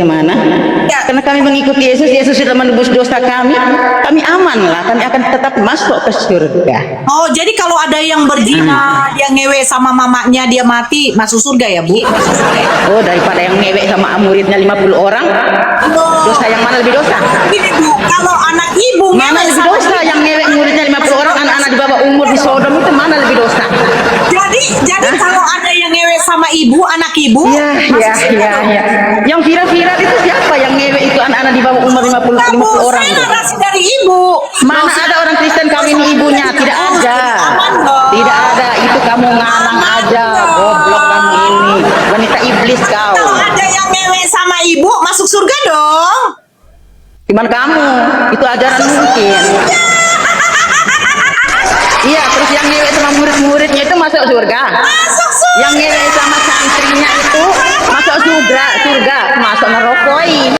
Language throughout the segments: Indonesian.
Bagaimana? Ya. Karena kami mengikuti Yesus, Yesus sudah menebus dosa kami amanlah, kami akan tetap masuk ke surga. Oh, jadi kalau ada yang berzina, dia ngewe sama mamanya, dia mati, masuk surga ya, Bu? Oh, daripada yang ngewek sama muridnya 50 orang, dosa yang mana lebih dosa? Gini, Bu, kalau anak ibu Mana ngewe lebih sama dosa? Yang ngewek muridnya 50 orang, anak-anak di bawah umur di Sodom itu mana lebih dosa? Jadi kalau ada yang ngewe sama ibu, anak ibu, Iya, iya, masuk surga iya, dong? iya. Yang viral-viral itu siapa yang ngewek itu anak-anak di bawah umur 50 Enggak, Bu, orang saya itu? narasi dari ibu. Mana ada orang Kristen kawin ibunya? Tidak ada. Aman dong. Tidak ada. Itu kamu ngalang aja. Goblok kamu ini. Wanita iblis kau. Kalau ada yang ngewe sama ibu, masuk surga dong. Gimana kamu? Itu ajaran mungkin. Iya, terus yang ngewek sama murid-muridnya itu masuk surga. Masuk surga. Yang ngewek sama santrinya itu masuk surga, masuk nerokoi.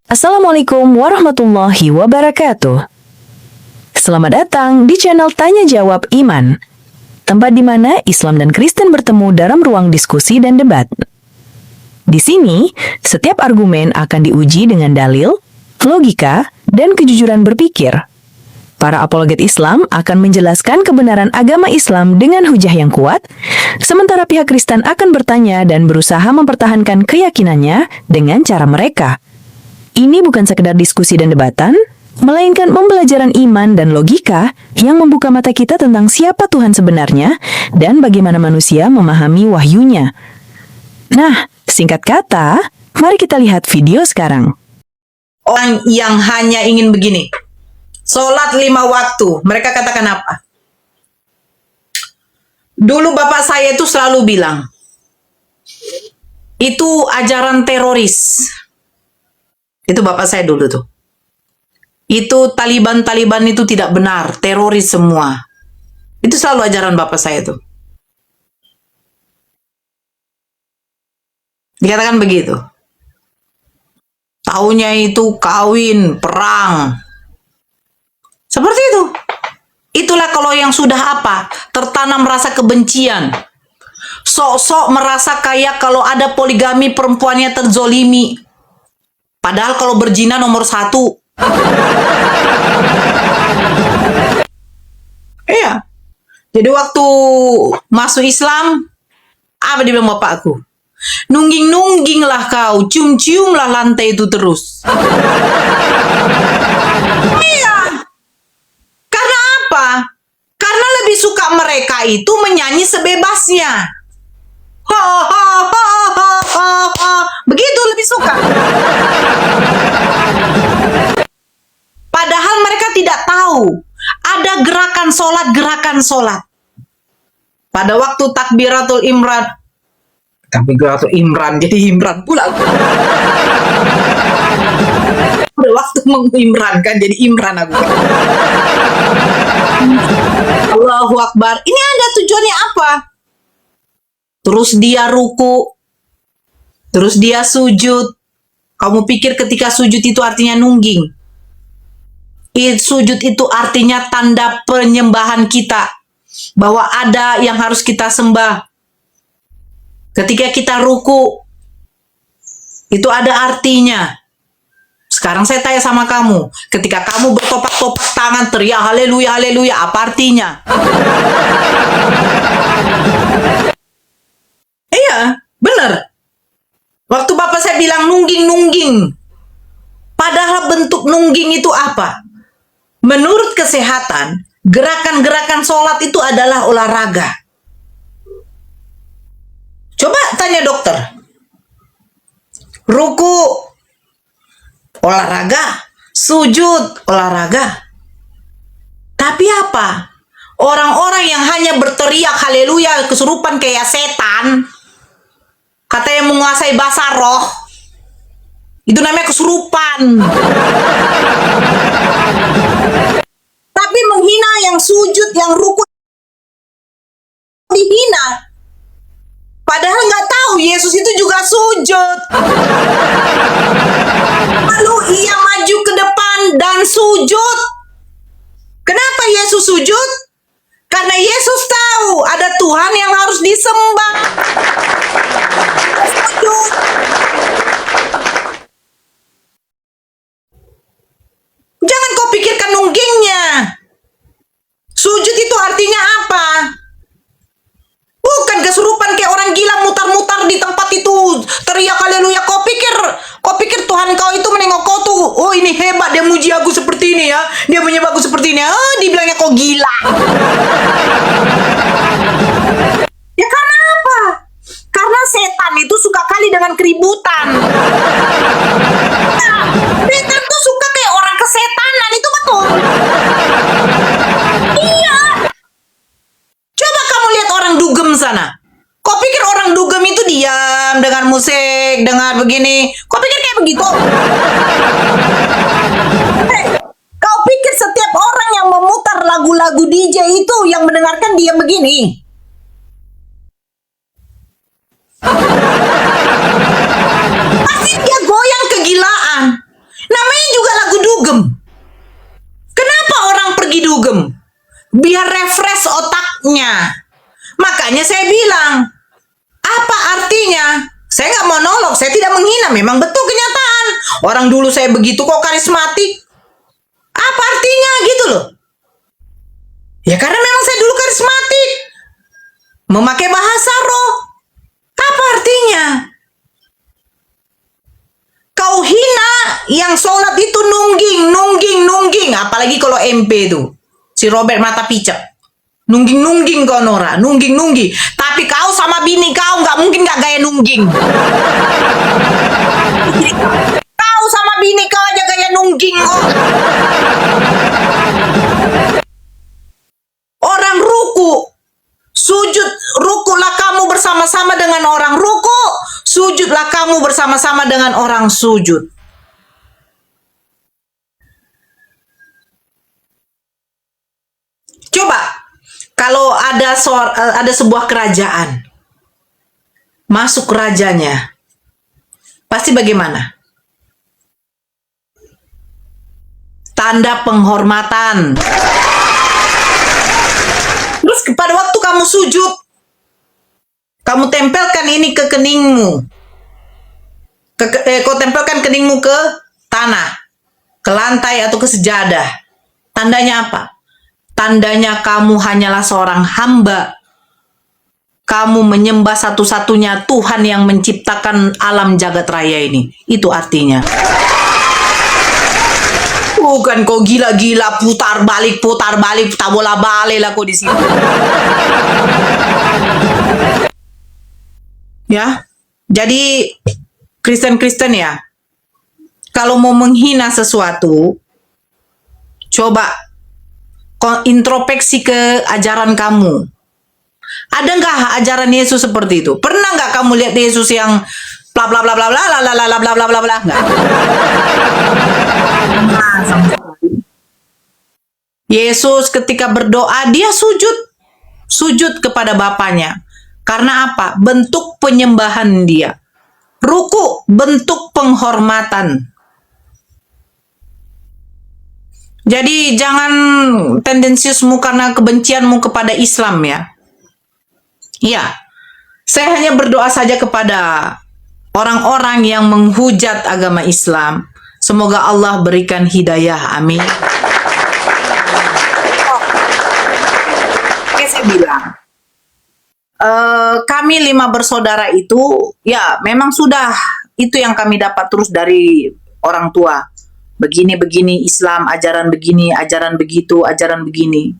Assalamualaikum warahmatullahi wabarakatuh. Selamat datang di channel Tanya Jawab Iman, tempat di mana Islam dan Kristen bertemu dalam ruang diskusi dan debat. Di sini, setiap argumen akan diuji dengan dalil, logika, dan kejujuran berpikir. Para apologet Islam akan menjelaskan kebenaran agama Islam dengan hujah yang kuat, sementara pihak Kristen akan bertanya dan berusaha mempertahankan keyakinannya dengan cara mereka. Ini bukan sekedar diskusi dan debatan, melainkan pembelajaran iman dan logika yang membuka mata kita tentang siapa Tuhan sebenarnya dan bagaimana manusia memahami wahyunya. Nah, singkat kata, mari kita lihat video sekarang. Orang yang hanya ingin begini, sholat 5 waktu, mereka katakan apa? Dulu bapak saya itu selalu bilang, itu ajaran teroris. Itu bapak saya dulu tuh. Itu Taliban itu tidak benar, teroris semua. Itu selalu ajaran bapak saya tuh. Dikatakan begitu. Taunya itu kawin, perang. Seperti itu. Itulah kalau yang sudah apa? Tertanam rasa kebencian. Sok-sok merasa kayak kalau ada poligami perempuannya terzolimi. Padahal kalau berzina nomor 1. Iya. Jadi waktu masuk Islam, apa dia bilang bapakku? Nungging-nungging lah kau, cium-cium lah lantai itu terus. Iya. Karena apa? Karena lebih suka mereka itu menyanyi sebebasnya. Ho, ho, ho, ho, ho, ho. Begitu lebih suka. Padahal mereka tidak tahu ada gerakan sholat. Pada waktu takbiratul Imran, jadi Imran pula. Pada waktu mengimran kan, jadi Imran aku. Allahu Akbar. Ini ada tujuannya apa? Terus dia ruku, terus dia sujud. Kamu pikir ketika sujud itu artinya nungging? Sujud itu artinya tanda penyembahan kita, bahwa ada yang harus kita sembah. Ketika kita ruku, itu ada artinya. Sekarang saya tanya sama kamu, ketika kamu bertopak-topak tangan, teriak haleluya, haleluya, apa artinya? Iya, benar. Waktu bapak saya bilang nungging-nungging, Padahal bentuk nungging itu apa? Menurut kesehatan, gerakan-gerakan sholat itu adalah olahraga. Coba tanya dokter. Ruku, olahraga. Sujud, olahraga. Tapi apa? Orang-orang yang hanya berteriak haleluya kesurupan kayak setan, katanya menguasai bahasa roh, itu namanya kesurupan. Tapi menghina yang sujud, yang ruku dihina. Padahal nggak tahu Yesus itu juga sujud. Lalu ia maju ke depan dan sujud. Kenapa Yesus sujud? Karena Yesus tahu ada Tuhan yang harus disembah. Sujud. Jangan kau pikirkan nunggingnya. Sujud itu artinya apa? Bukan kesurupan kayak orang gila mutar-mutar di tempat itu teriak haleluya. Kau pikir Tuhan kau itu menengok kau tuh, oh ini hebat, dia muji aku seperti ini ya, dia menyembah aku seperti ini. Oh, dibilangnya kau gila. Ya karena apa? Karena setan itu suka kali dengan keributan. Nah, setan tuh suka kayak orang kesetanan, itu betul. Iya. Coba kamu lihat orang dugem sana. Kau pikir orang dugem itu diam dengan musik, dengar begini? Kau pikir kayak begitu? Kau pikir setiap orang yang memutar lagu-lagu DJ itu yang mendengarkan diam begini? Pasti dia goyang kegilaan. Namanya juga lagu dugem. Kenapa orang pergi dugem? Biar refresh otaknya. Makanya saya bilang, apa artinya? Saya nggak monolog, saya tidak menghina. Memang betul kenyataan. Orang dulu saya begitu kok karismatik. Apa artinya gitu loh? Ya karena memang saya dulu karismatik. Memakai bahasa roh. Apa artinya? Kau hina yang sholat itu nungging. Apalagi kalau MP tuh. Si Robert mata picek. Nungging kau Nora, nungging. Tapi kau sama bini kau nggak mungkin nggak gaya nungging. Kau sama bini kau aja gaya nungging. Orang ruku, sujud, rukulah kamu bersama-sama dengan orang ruku, sujudlah kamu bersama-sama dengan orang sujud. Coba, kalau ada sebuah kerajaan, masuk rajanya, pasti bagaimana? Tanda penghormatan. Terus pada waktu kamu sujud, kamu tempelkan ini ke keningmu. Kau tempelkan keningmu ke tanah, ke lantai atau ke sejadah. Tandanya apa? Tandanya kamu hanyalah seorang hamba. Kamu menyembah satu-satunya Tuhan yang menciptakan alam jagat raya ini. Itu artinya. Bukan kau gila-gila putar balik, tak bola balik lah kau di sini. Ya, jadi Kristen-Kristen ya, kalau mau menghina sesuatu, coba introspeksi ke ajaran kamu. Ada nggak ajaran Yesus seperti itu? Pernah nggak kamu lihat Yesus yang bla bla bla bla bla bla bla bla bla bla bla bla? Nggak. Yesus ketika berdoa dia sujud kepada Bapaknya. Karena apa? Bentuk penyembahan dia. Ruku bentuk penghormatan. Jadi jangan tendensiusmu karena kebencianmu kepada Islam ya. Iya. Saya hanya berdoa saja kepada orang-orang yang menghujat agama Islam. Semoga Allah berikan hidayah. Amin. Oke, saya bilang. Kami 5 bersaudara itu, ya memang sudah itu yang kami dapat terus dari orang tua. begini-begini Islam, ajaran begini, ajaran begitu, ajaran begini.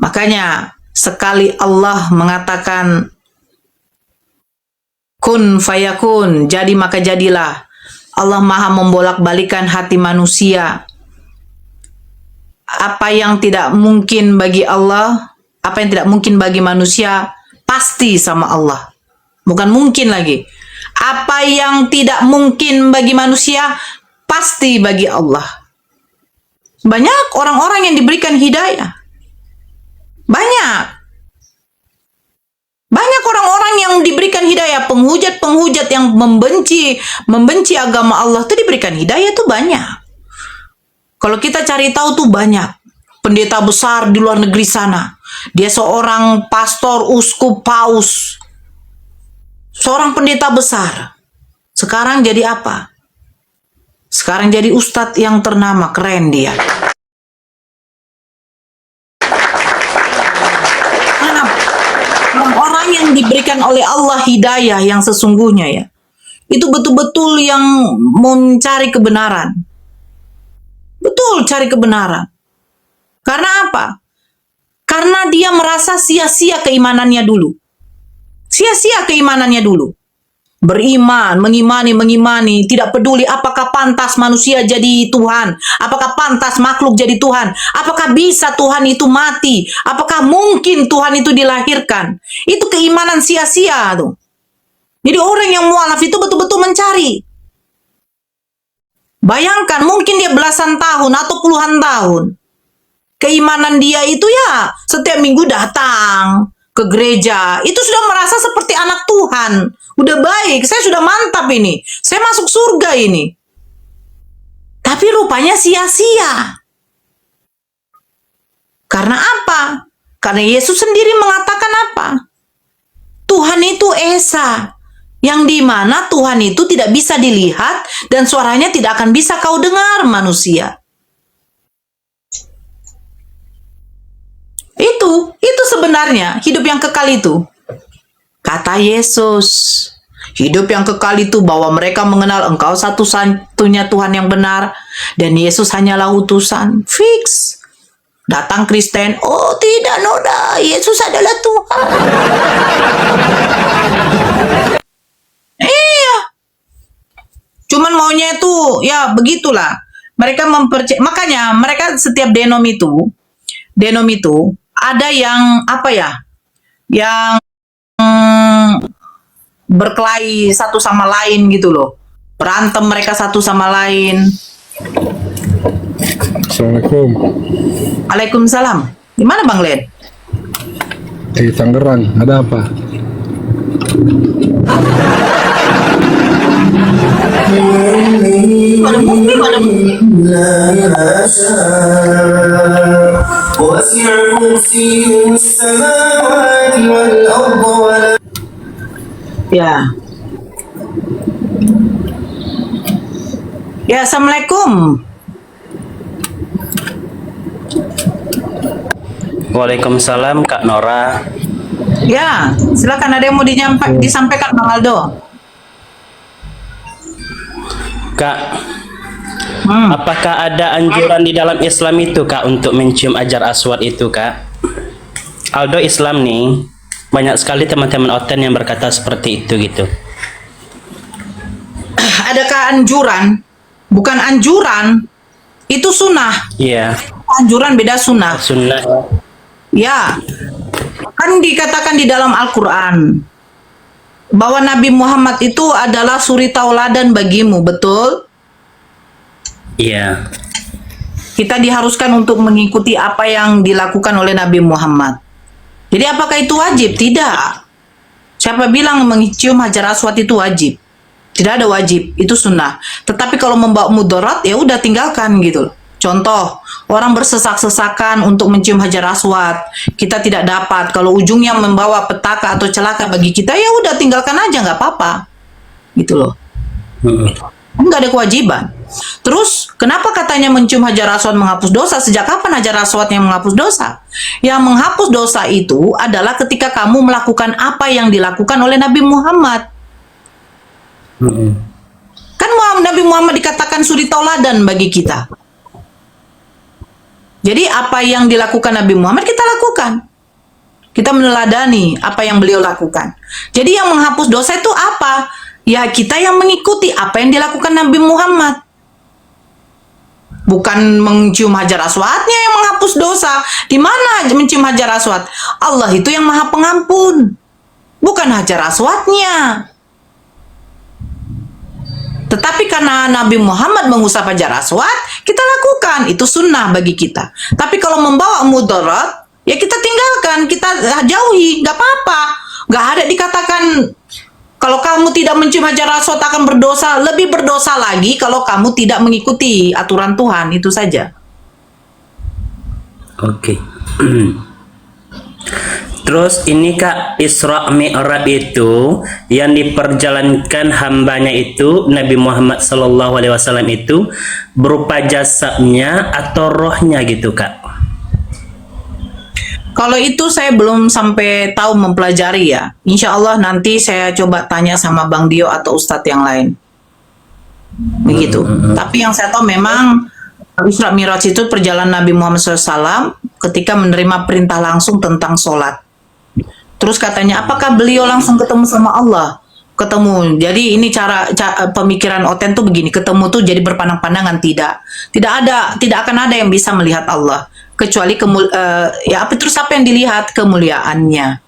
Makanya sekali Allah mengatakan kun fayakun, jadi maka jadilah. Allah Maha membolak-balikan hati manusia. Apa yang tidak mungkin bagi Allah, apa yang tidak mungkin bagi manusia, pasti sama Allah. Bukan mungkin lagi. Apa yang tidak mungkin bagi manusia, pasti bagi Allah. Banyak orang-orang yang diberikan hidayah. Banyak. Banyak orang-orang yang diberikan hidayah. Penghujat-penghujat yang membenci agama Allah itu diberikan hidayah itu banyak. Kalau kita cari tahu tuh banyak. Pendeta besar di luar negeri sana. Dia seorang pastor, uskup, paus. Seorang pendeta besar. Sekarang jadi apa? Sekarang jadi ustadz yang ternama. Keren dia. Orang-orang yang diberikan oleh Allah hidayah yang sesungguhnya ya. Itu betul-betul yang mencari kebenaran. Betul, cari kebenaran. Karena apa? Karena dia merasa sia-sia keimanannya dulu. Sia-sia keimanannya dulu. Beriman, mengimani, tidak peduli apakah pantas manusia jadi Tuhan, apakah pantas makhluk jadi Tuhan, apakah bisa Tuhan itu mati, apakah mungkin Tuhan itu dilahirkan. Itu keimanan sia-sia tuh. Jadi orang yang mualaf itu betul-betul mencari. Bayangkan mungkin dia belasan tahun atau puluhan tahun. Keimanan dia itu ya setiap minggu datang ke gereja. Itu sudah merasa seperti anak Tuhan. Udah baik, saya sudah mantap ini. Saya masuk surga ini. Tapi rupanya sia-sia. Karena apa? Karena Yesus sendiri mengatakan apa? Tuhan itu Esa. Yang dimana Tuhan itu tidak bisa dilihat dan suaranya tidak akan bisa kau dengar manusia. Itu sebenarnya hidup yang kekal itu. Kata Yesus, hidup yang kekal itu bahwa mereka mengenal Engkau satu-satunya Tuhan yang benar dan Yesus hanyalah utusan. Fix. Datang Kristen, oh tidak Noda, Yesus adalah Tuhan. Iya. Cuman maunya itu ya begitulah. Mereka makanya mereka setiap denom itu ada yang apa ya? Yang berkelahi satu sama lain gitu loh. Berantem mereka satu sama lain. Assalamualaikum. Waalaikumsalam. Di mana Bang Len? Di Tangerang, ada apa? Ada bukti. Ya. Ya, Assalamualaikum. Waalaikumsalam Kak Nora. Ya, silakan ada yang mau disampaikan Bang Aldo. Kak, apakah ada anjuran di dalam Islam itu Kak untuk mencium ajar aswad itu Kak? Aldo Islam nih, banyak sekali teman-teman oten yang berkata seperti itu gitu. Adakah anjuran? Bukan anjuran, itu sunnah. Iya. Anjuran beda sunnah. Sunnah. Ya, kan dikatakan di dalam Al-Quran bahwa Nabi Muhammad itu adalah suri tauladan bagimu, betul? Iya. Kita diharuskan untuk mengikuti apa yang dilakukan oleh Nabi Muhammad. Jadi apakah itu wajib? Tidak. Siapa bilang mencium hajar aswad itu wajib? Tidak ada wajib, itu sunnah. Tetapi kalau membawa mudarat, ya udah tinggalkan gitu loh. Contoh, orang bersesak-sesakan untuk mencium hajar aswad, kita tidak dapat. Kalau ujungnya membawa petaka atau celaka bagi kita, ya udah tinggalkan aja, nggak apa-apa. Gitu loh. Nggak ada kewajiban. Terus, kenapa katanya mencium hajar aswad menghapus dosa? Sejak kapan hajar aswad yang menghapus dosa? Yang menghapus dosa itu adalah ketika kamu melakukan apa yang dilakukan oleh Nabi Muhammad. Kan Nabi Muhammad dikatakan suri tauladan bagi kita. Jadi apa yang dilakukan Nabi Muhammad kita lakukan. Kita meneladani apa yang beliau lakukan. Jadi yang menghapus dosa itu apa? Ya kita yang mengikuti apa yang dilakukan Nabi Muhammad. Bukan mencium hajar aswadnya yang menghapus dosa. Di mana mencium hajar aswad? Allah itu yang maha pengampun. Bukan hajar aswadnya. Tetapi karena Nabi Muhammad mengusap hajar aswad, kita lakukan. Itu sunnah bagi kita. Tapi kalau membawa mudarat, ya kita tinggalkan, kita jauhi, nggak apa-apa. Nggak ada dikatakan kalau kamu tidak mencium hajar aswad akan berdosa, lebih berdosa lagi kalau kamu tidak mengikuti aturan Tuhan, itu saja. Oke. Terus ini Kak, Isra Mi'raj itu yang diperjalankan hambanya itu Nabi Muhammad SAW itu berupa jasadnya atau rohnya gitu Kak? Kalau itu saya belum sampai tahu mempelajari ya. Insya Allah nanti saya coba tanya sama Bang Dio atau Ustadz yang lain. Begitu. Tapi yang saya tahu memang Isra Mi'raj itu perjalanan Nabi Muhammad SAW ketika menerima perintah langsung tentang sholat. Terus katanya, apakah beliau langsung ketemu sama Allah? Ketemu. Jadi ini cara pemikiran Oten tuh begini, ketemu tuh jadi berpandang-pandangan, tidak. Tidak akan ada yang bisa melihat Allah kecuali terus apa yang dilihat? Kemuliaannya.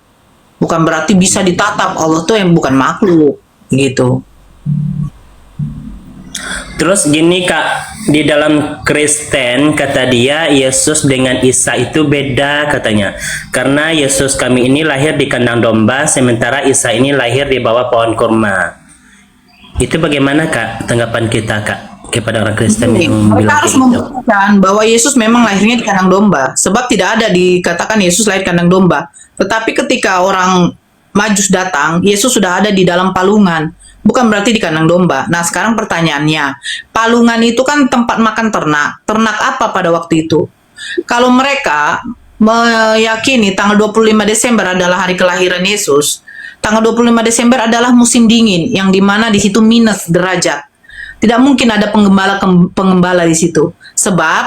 Bukan berarti bisa ditatap. Allah tuh yang bukan makhluk gitu. Terus gini Kak, di dalam Kristen kata dia Yesus dengan Isa itu beda katanya. Karena Yesus kami ini lahir di kandang domba, sementara Isa ini lahir di bawah pohon kurma. Itu bagaimana Kak tanggapan kita Kak kepada orang Kristen yang Mereka bilang harus gitu? membuktikan bahwa Yesus memang lahirnya di kandang domba. Sebab tidak ada dikatakan Yesus lahir di kandang domba. Tetapi ketika orang Majus datang, Yesus sudah ada di dalam palungan. Bukan berarti di kandang domba. Nah sekarang pertanyaannya, palungan itu kan tempat makan ternak. Ternak apa pada waktu itu? Kalau mereka meyakini tanggal 25 Desember adalah hari kelahiran Yesus, tanggal 25 Desember adalah musim dingin, yang dimana di situ minus derajat. Tidak mungkin ada pengembala di situ. Sebab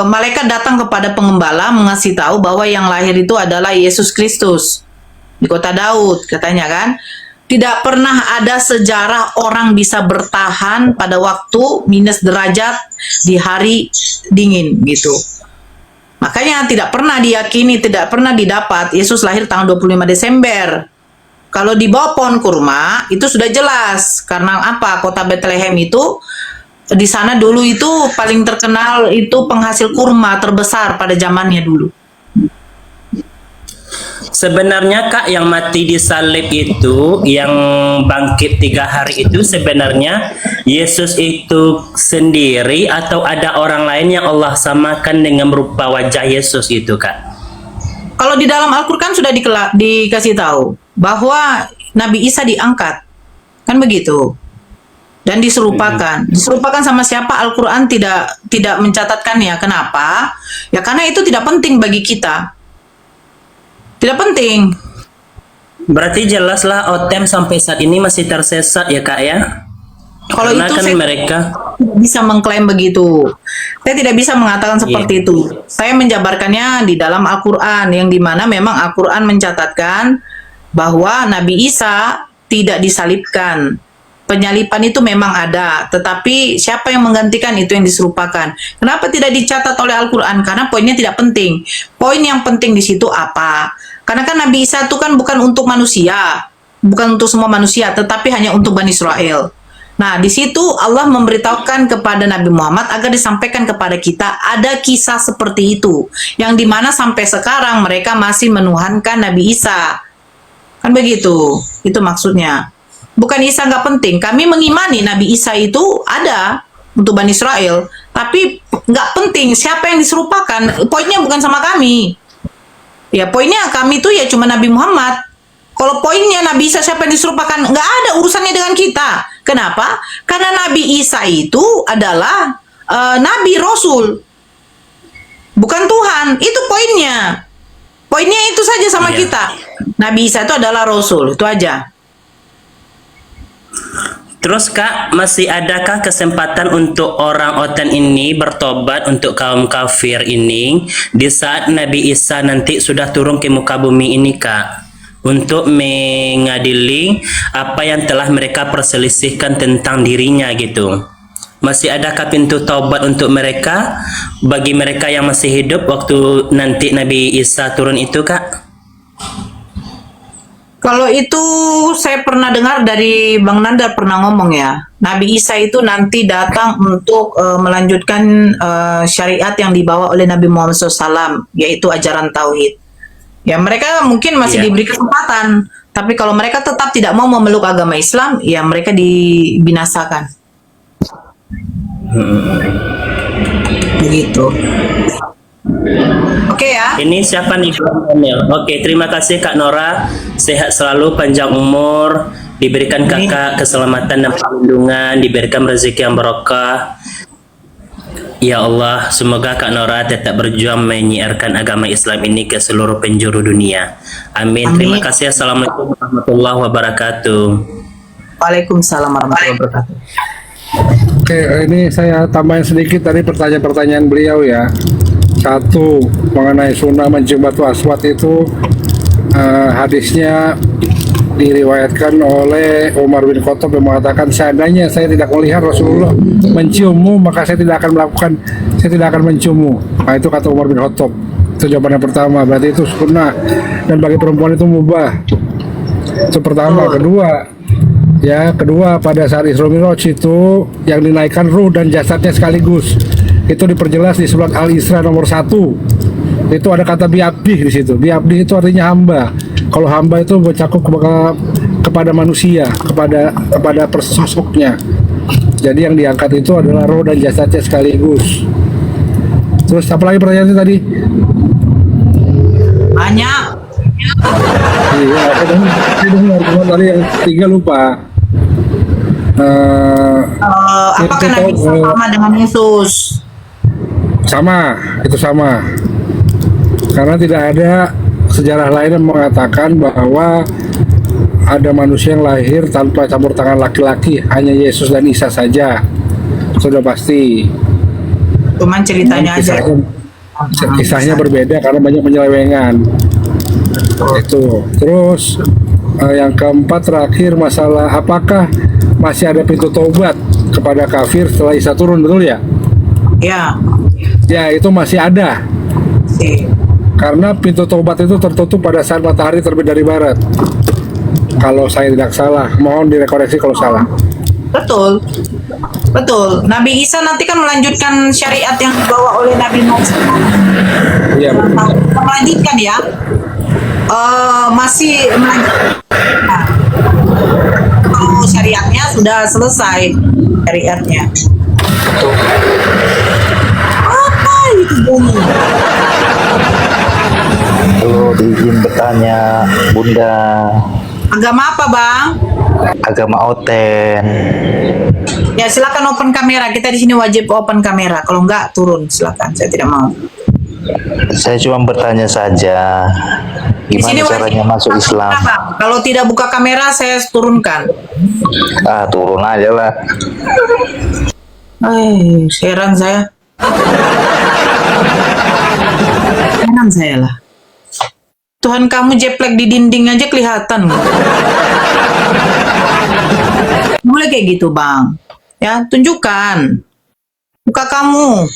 malaikat datang kepada pengembala mengasih tahu bahwa yang lahir itu adalah Yesus Kristus di kota Daud, katanya kan. Tidak pernah ada sejarah orang bisa bertahan pada waktu minus derajat di hari dingin gitu. Makanya tidak pernah diyakini, tidak pernah didapat Yesus lahir tanggal 25 Desember. Kalau di bawah pohon kurma itu sudah jelas. Karena apa? Kota Bethlehem itu di sana dulu itu paling terkenal itu penghasil kurma terbesar pada zamannya dulu. Sebenarnya Kak yang mati di salib itu, yang bangkit 3 hari itu sebenarnya Yesus itu sendiri atau ada orang lain yang Allah samakan dengan rupa wajah Yesus itu Kak? Kalau di dalam Al-Quran sudah dikasih tahu bahwa Nabi Isa diangkat, kan begitu, dan diserupakan. Diserupakan sama siapa? Al-Quran tidak mencatatkannya. Kenapa? Ya karena itu tidak penting bagi kita. Tidak penting. Berarti jelaslah Otem sampai saat ini masih tersesat ya Kak ya? Kalau Karena itu kan saya mereka tidak bisa mengklaim begitu. Saya tidak bisa mengatakan seperti itu. Saya menjabarkannya di dalam Al-Quran, yang dimana memang Al-Quran mencatatkan bahwa Nabi Isa tidak disalibkan. Penyalipan itu memang ada, tetapi siapa yang menggantikan itu yang diserupakan. Kenapa tidak dicatat oleh Al-Quran? Karena poinnya tidak penting. Poin yang penting di situ apa? Karena kan Nabi Isa itu kan bukan untuk manusia, bukan untuk semua manusia, tetapi hanya untuk Bani Israel. Nah, di situ Allah memberitahukan kepada Nabi Muhammad agar disampaikan kepada kita ada kisah seperti itu, yang dimana sampai sekarang mereka masih menuhankan Nabi Isa. Kan begitu, itu maksudnya. Bukan Isa nggak penting, kami mengimani Nabi Isa itu ada untuk Bani Israel, tapi nggak penting siapa yang diserupakan, poinnya bukan sama kami. Ya poinnya kami tuh ya cuma Nabi Muhammad. Kalau poinnya Nabi Isa siapa yang diserupakan, nggak ada urusannya dengan kita. Kenapa? Karena Nabi Isa itu adalah Nabi Rasul, bukan Tuhan. Itu poinnya. Poinnya itu saja sama kita. Nabi Isa itu adalah Rasul, itu aja. Terus Kak, masih adakah kesempatan untuk orang Otan ini bertobat untuk kaum kafir ini di saat Nabi Isa nanti sudah turun ke muka bumi ini Kak? Untuk mengadili apa yang telah mereka perselisihkan tentang dirinya gitu. Masih adakah pintu taubat untuk mereka bagi mereka yang masih hidup waktu nanti Nabi Isa turun itu Kak? Kalau itu saya pernah dengar dari Bang Nanda pernah ngomong ya, Nabi Isa itu nanti datang untuk melanjutkan syariat yang dibawa oleh Nabi Muhammad SAW, yaitu ajaran tauhid. Ya mereka mungkin masih Iya. diberi kesempatan, tapi kalau mereka tetap tidak mau memeluk agama Islam, ya mereka dibinasakan. Begitu. Oke ya. Ini siapa nih? Oke, terima kasih Kak Nora. Sehat selalu, panjang umur, diberikan Kakak keselamatan dan perlindungan, diberikan rezeki yang barokah. Ya Allah, semoga Kak Nora tetap berjuang menyiarkan agama Islam ini ke seluruh penjuru dunia. Amin. Amin. Terima kasih. Assalamualaikum warahmatullahi wabarakatuh. Waalaikumsalam warahmatullahi wabarakatuh. Oke, ini saya tambahin sedikit tadi pertanyaan-pertanyaan beliau ya. Satu, mengenai sunnah mencium batu aswad itu hadisnya diriwayatkan oleh Umar bin Khattab yang mengatakan, seandainya saya tidak melihat Rasulullah menciummu, maka saya tidak akan menciummu. Nah, itu kata Umar bin Khattab. Itu jawaban yang pertama, berarti itu sunnah dan bagi perempuan itu mubah. Itu pertama. Kedua, pada saat Isra Mi'raj itu yang dinaikkan ruh dan jasadnya sekaligus. Itu diperjelas di surat Al-Isra nomor 1. Itu ada kata biabdih di situ. Biabdih itu artinya hamba. Kalau hamba itu mencakup kepada manusia, kepada persosoknya. Jadi yang diangkat itu adalah roh dan jasadnya sekaligus. Terus apa lagi pertanyaannya tadi? Banyak. Iya, saya dengar. Cuma tadi yang 3 lupa. Apakah Nabi Isa sama dengan Yesus? Itu sama. Karena tidak ada sejarah lain yang mengatakan bahwa ada manusia yang lahir tanpa campur tangan laki-laki, hanya Yesus dan Isa saja. Sudah pasti. Cuman ceritanya aja. Kisahnya berbeda karena banyak penyelewengan. Itu. Terus yang keempat terakhir, masalah apakah masih ada pintu taubat kepada kafir setelah Isa turun, betul ya? Ya. Ya, itu masih ada. Si. Karena pintu taubat itu tertutup pada saat matahari terbit dari barat. Kalau saya tidak salah, mohon direkoreksi kalau salah. Betul. Betul. Nabi Isa nanti kan melanjutkan syariat yang dibawa oleh Nabi Muhammad. Iya. Melanjutkan ya. Masih melanjutkan. Kalau syariatnya sudah selesai syariatnya. Apa itu bunyi? Halo, izin bertanya, Bunda. Agama apa, Bang? Agama Oten. Ya, silakan open kamera. Kita di sini wajib open kamera. Kalau enggak, turun. Silakan. Saya tidak mau. Saya cuma bertanya saja, Di sini gimana caranya masuk Islam? Bang. Kalau tidak buka kamera, saya turunkan. Turun aja lah. Heran saya. Heran saya lah. Tuhan, kamu jeplek di dinding aja kelihatan. Boleh kayak gitu, Bang. Ya, tunjukkan. Muka kamu.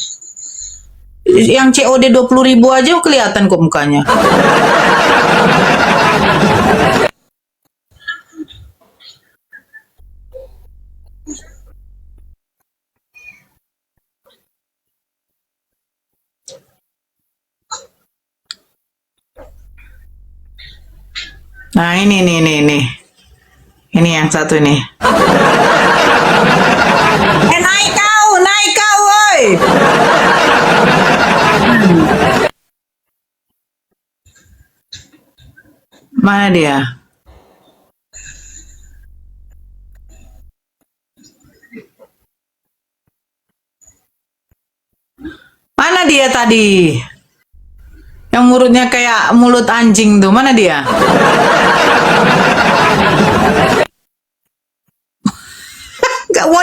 Yang COD 20.000 aja kelihatan kok mukanya. Nah, ini. Ini yang satu nih. Naik kau, woi. Mana dia? Mana dia tadi? Yang mulutnya kayak mulut anjing tuh, mana dia?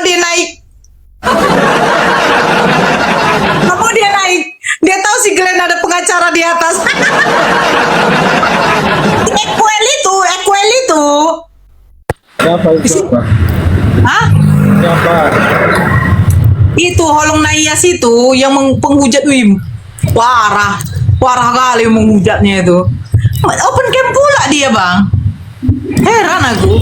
dia naik. Nggak mau dia naik. Dia tahu si Glenn ada pengacara di atas. Equel itu. Siapa itu? Apa? Hah? Siapa? Itu Holong Naias itu yang penghujat Wim. Parah kali menghujatnya itu. Open camp pula dia, Bang. Heran aku.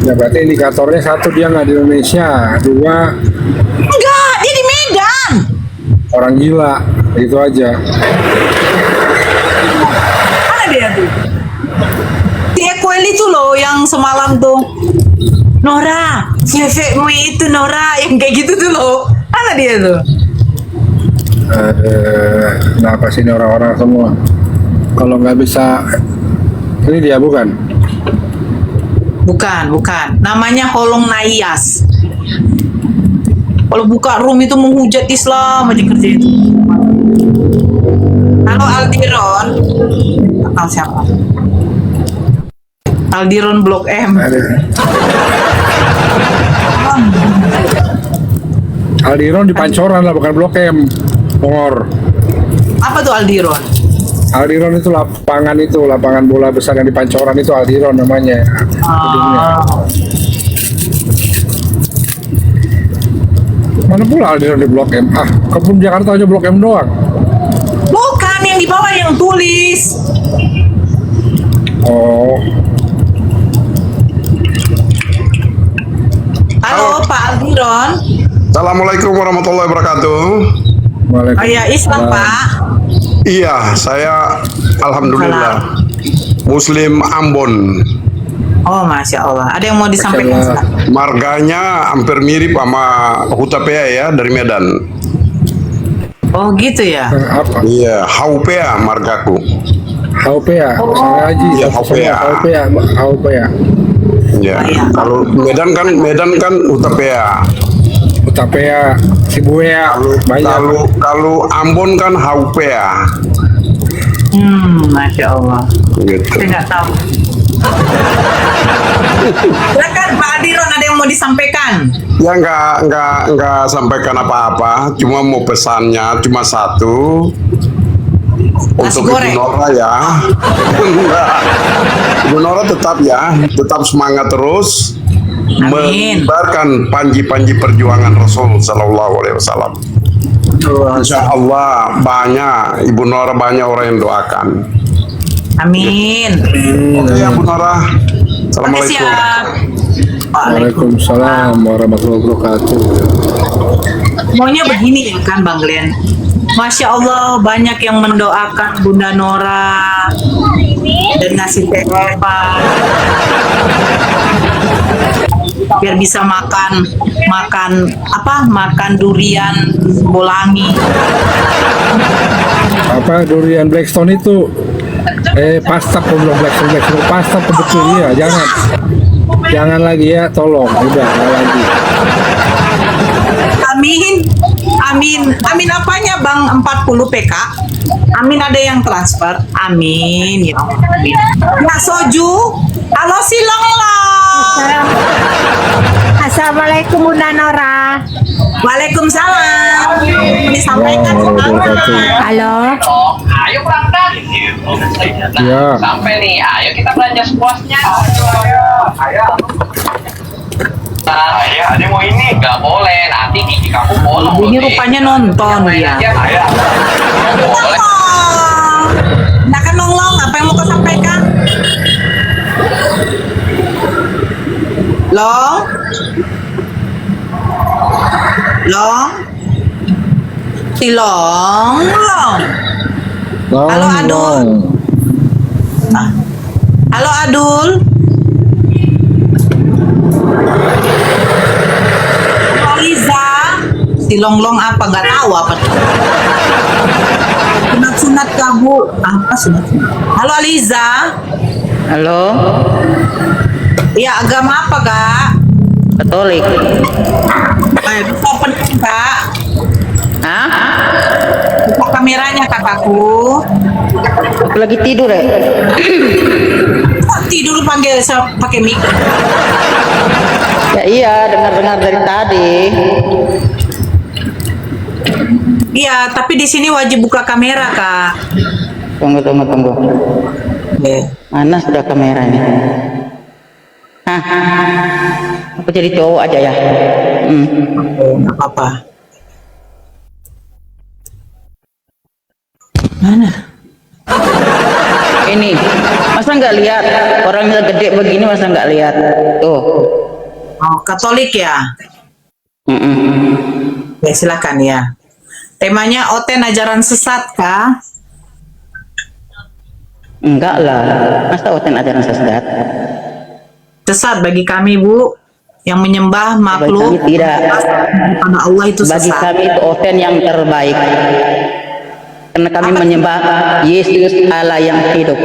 Ya berarti indikatornya satu, dia nggak di Indonesia, dua Enggak, dia di Medan. orang gila, itu aja. Mana dia tuh? Si Equel itu loh yang semalam tuh. Nora, cewekmu itu Nora, yang kayak gitu tuh loh. Mana dia tuh? Kenapa sih ini orang-orang semua? Kalau nggak bisa, ini dia bukan? Bukan. Namanya Holong Naias. Kalau buka room itu menghujat Islam aja kerja itu. Halo Aldiron. Kenal siapa? Aldiron Blok M. Aldiron di Pancoran lah, bukan Blok M. Bongor. Apa tuh Aldiron? Aldiron itu lapangan bola besar yang di Pancoran itu Aldiron namanya. Gedungnya. Mana pula Aldiron di Blok M? Kebun Jakarta aja Blok M doang. Bukan, yang di bawah yang tulis. Oh, Halo Pak Aldiron. Assalamualaikum warahmatullahi wabarakatuh. Oh ya, Islam Pak. Iya, saya alhamdulillah Muslim Ambon. Oh Masya Allah. Ada yang mau disampaikan? Masya Allah. Ustaz? Marganya hampir mirip sama Hutapea ya, dari Medan. Oh gitu ya. apa? Iya, Haupea margaku. Haupea, saya Haji. Iya, Haupea. Haupea. Ya, Iya. kalau Medan kan Hutapea. Utapea, Sibuea, banyak. Kalau Ambon kan Haupea. Masya Allah. Gitu. Saya nggak tahu. Silakan Pak Aldiron, ada yang mau disampaikan? Ya nggak sampaikan apa-apa, cuma mau pesannya cuma satu. Nasi Untuk goreng. Ibu Nora ya. Enggak. Ibu Nora tetap semangat terus Amin. menyebarkan panji-panji perjuangan Rasul Sallallahu Alaihi Wasallam. Insya Allah banyak Ibu Nora, banyak orang yang doakan. Amin. Oke ya Bu Nora. Oke, Assalamualaikum. siap. Waalaikumsalam warahmatullahi wabarakatuh. Maunya begini ya kan Bang Glenn. Masya Allah banyak yang mendoakan Bunda Nora dan ngasih teh biar bisa makan durian bolangi. Apa durian Blackstone itu? Pasta pun belum Blackstone pasta betul ya, jangan lagi ya, tolong, udah nggak lagi. Amin apanya Bang 40 PK? Amin ada yang transfer. Amin ya. Amin. Nah Soju, halo Silonglong. Assalamualaikum Bunda Nora. Waalaikumsalam. Disampaikan Halo. Ayo berangkat. Ya. Sampai nih, ayo kita belanja sepuasnya. Ayo. Ayo, ada mau ini nggak boleh. Nanti gigi kamu bolong. ini rupanya nonton dia. Ayo. Boleh. Nah kan Longlong, apa yang mau kau sampaikan? Long? Long? Halo, Adul. Halo Adul. Halo Liza. Si Longlong apa? Nggak tahu apa. Sunat kamu. Apa sunat? Halo Liza. Halo, Ya agama apa Kak? Katolik. Bisa open Kak. Hah? Buka kameranya kakakku. Aku lagi tidur ya. Kok tidur panggil pakai mic? Ya iya, dengar-dengar dari tadi. Iya, tapi di sini wajib buka kamera, Kak. Tunggu. Mana sudah kameranya? Hah? Aku jadi cowok aja ya. Nggak apa-apa. Mana? Ini, masa nggak lihat orangnya gede begini, masa nggak lihat? Tuh. Oh, Katolik ya? Ya, silakan ya. Temanya Oten ajaran sesat, kah? Enggak lah, masa Oten ajaran sesat? Sesat bagi kami, Bu, yang menyembah makhluk. Bagi kami tidak. Pada Allah itu Bagi sesat. kami itu Oten yang terbaik. Karena kami menyembah Yesus Allah yang hidup.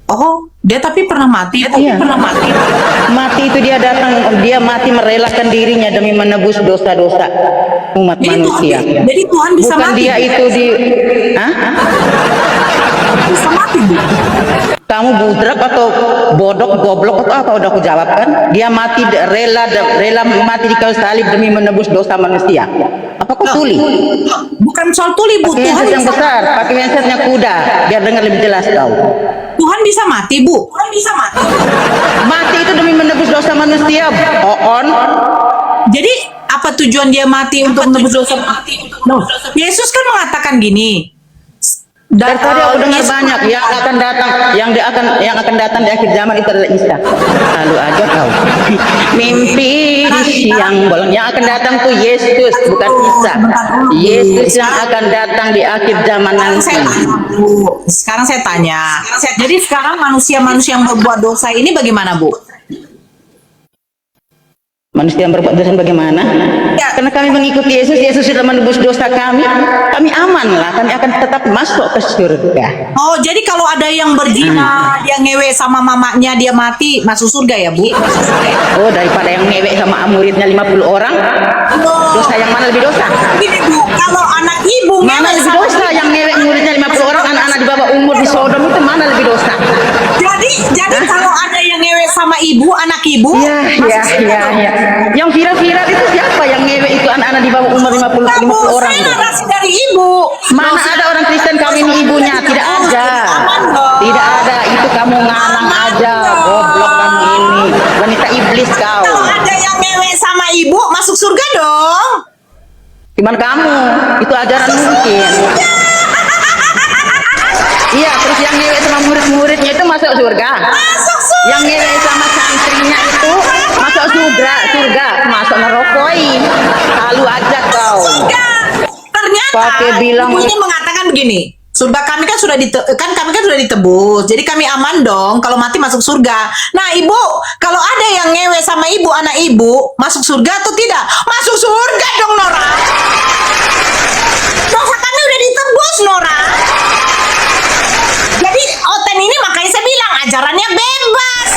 Oh, dia tapi pernah mati. Iya. Mati itu dia datang, dia mati merelakan dirinya demi menebus dosa-dosa umat manusia. Jadi Tuhan bisa Bukan mati. dia itu di, hah? Bisa mati, Bu. Kamu budrak atau bodoh, goblok atau apa? Udah aku jawab kan? Dia mati rela mati di kayu salib demi menebus dosa manusia. Apa kau tuli? Bukan soal tuli, Bu. Pakai Tuhan handset yang bisa, besar, pakai handsetnya kuda, biar dengar lebih jelas kau. Tuhan bisa mati, Bu. Tuhan bisa mati. Mati itu demi menebus dosa manusia. On. Jadi apa tujuan dia mati untuk menebus dosa? No. Yesus kan mengatakan gini. Dari tadi aku dengar Yesus- banyak yang akan datang, yang akan datang di akhir zaman itu adalah Isa. Lalu aja kau. Mimpi di siang bolong, yang akan datang tuh Yesus, bukan Isa. Yesus yang akan datang di akhir zaman nanti. Sekarang saya tanya. Jadi sekarang manusia-manusia yang berbuat dosa ini bagaimana, Bu? Manusia yang berbuat dosa bagaimana? Ya. Karena kami mengikuti Yesus, Yesus sudah menebus dosa kami aman lah, kami akan tetap masuk ke surga. Oh, jadi kalau ada yang berzina, dia ngewe sama mamanya, dia mati, masuk surga ya, Bu? Oh, daripada yang ngewek sama muridnya 50 orang, dosa yang mana lebih dosa? Gini, Bu, kalau anak ibu Mana ngewe lebih sama- dosa? Yang ngewek muridnya 50 orang, anak-anak di bawah umur di Sodom itu mana lebih dosa? Jadi kalau ada yang ngewe sama ibu, anak ibu, Iya. Yang viral-viral itu siapa yang ngewek itu anak-anak di bawah umur 50 orang saya itu? narasi dari ibu. Mana ada orang Kristen kawin ibunya? Tidak ada. Tidak ada. Itu kamu ngarang aja. Goblok kamu ini. Wanita iblis kau. Kalau ada yang ngewe sama ibu, masuk surga dong. Cuman kamu. Itu ajaran mungkin. Iya, terus yang ngewek sama murid-muridnya itu masuk surga. Masuk surga. Yang ngewek sama santrinya itu masuk surga. Masuk nerokoi. Lalu aja kau. Ternyata Pakai bilang- ibu ini mengatakan begini. Surga kami kan sudah kami kan sudah ditebus. Jadi kami aman dong kalau mati masuk surga. Nah, Ibu, kalau ada yang ngewe sama ibu, anak ibu, masuk surga atau tidak? Masuk surga dong, Nora. Dosa kami udah ditebus, Nora. Jadi Oten ini makanya saya bilang ajarannya bebas.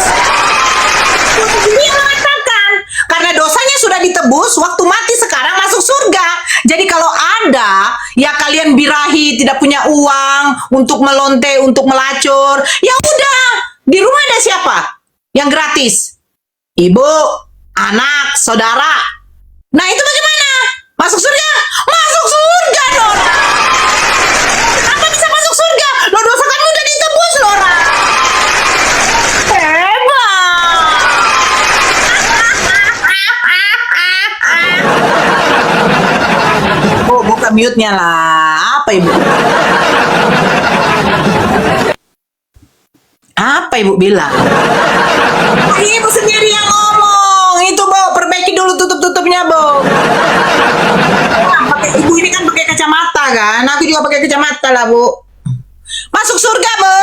Dia mengatakan karena dosanya sudah ditebus, waktu mati sekarang masuk surga. Jadi kalau ada ya kalian birahi tidak punya uang untuk melonte, untuk melacur, ya udah di rumah ada siapa yang gratis? Ibu, anak, saudara. Nah itu bagaimana? Masuk surga? Masuk surga, Nora. Kenapa bisa masuk surga? Lo dosa kan udah ditebus, Nora. Hebat. Bu, buka mute-nya lah. Apa Ibu? Apa Ibu bilang? Ibu sendiri yang ngomong. Itu, Bu, perbaiki dulu tutup-tutupnya, Bu. Ibu ini kan pakai kacamata kan? Aku juga pakai kacamata lah, Bu. Masuk surga, Bu.